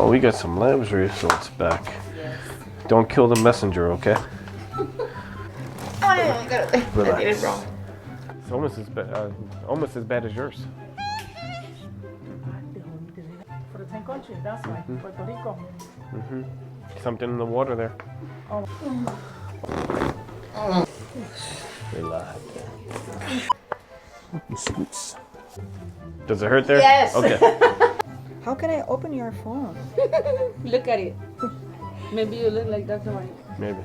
Oh, we got some lab results back. Yes. Don't kill the messenger, okay? Oh, no, I got it. I did it wrong. It's almost as bad as yours. For the same country, that's why. Puerto Rico. Something in the water there. Oh. Relax. Does it hurt there? Yes. Okay. How can I open your phone? Look at it. Maybe you look like that's why. Maybe.